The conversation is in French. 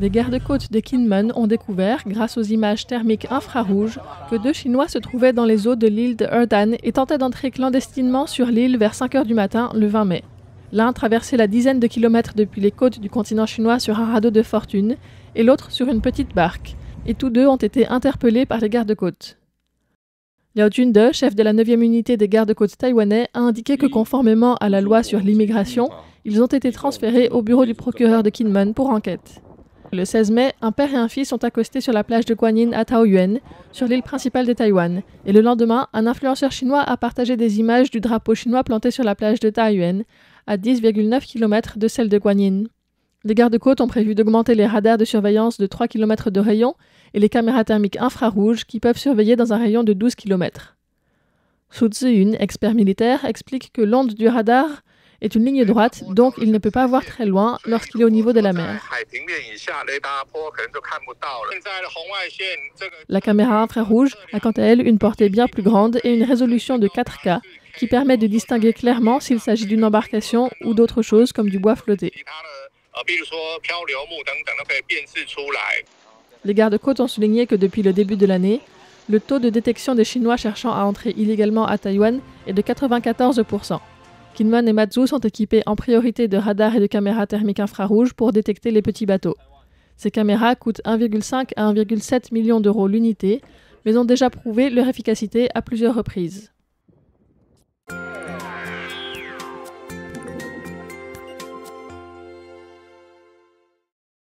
Les gardes-côtes de Kinmen ont découvert, grâce aux images thermiques infrarouges, que 2 Chinois se trouvaient dans les eaux de l'île de Erdan et tentaient d'entrer clandestinement sur l'île vers 5 h du matin, le 20 mai. L'un traversait la dizaine de kilomètres depuis les côtes du continent chinois sur un radeau de fortune, et l'autre sur une petite barque. Et tous deux ont été interpellés par les gardes-côtes. Liao Junde, chef de la 9e unité des gardes-côtes taïwanais, a indiqué que conformément à la loi sur l'immigration, ils ont été transférés au bureau du procureur de Kinmen pour enquête. Le 16 mai, un père et un fils sont accostés sur la plage de Guanyin à Taoyuan, sur l'île principale de Taïwan. Et le lendemain, un influenceur chinois a partagé des images du drapeau chinois planté sur la plage de Taoyuan, à 10,9 km de celle de Guanyin. Les gardes-côtes ont prévu d'augmenter les radars de surveillance de 3 km de rayon et les caméras thermiques infrarouges qui peuvent surveiller dans un rayon de 12 km. Su Ziyun, expert militaire, explique que l'onde du radar est une ligne droite, donc il ne peut pas voir très loin lorsqu'il est au niveau de la mer. La caméra infrarouge a quant à elle une portée bien plus grande et une résolution de 4K qui permet de distinguer clairement s'il s'agit d'une embarcation ou d'autre chose comme du bois flotté. Les gardes-côtes ont souligné que depuis le début de l'année, le taux de détection des Chinois cherchant à entrer illégalement à Taïwan est de 94%. Kinmen et Matsu sont équipés en priorité de radars et de caméras thermiques infrarouges pour détecter les petits bateaux. Ces caméras coûtent 1,5 à 1,7 million d'euros l'unité, mais ont déjà prouvé leur efficacité à plusieurs reprises.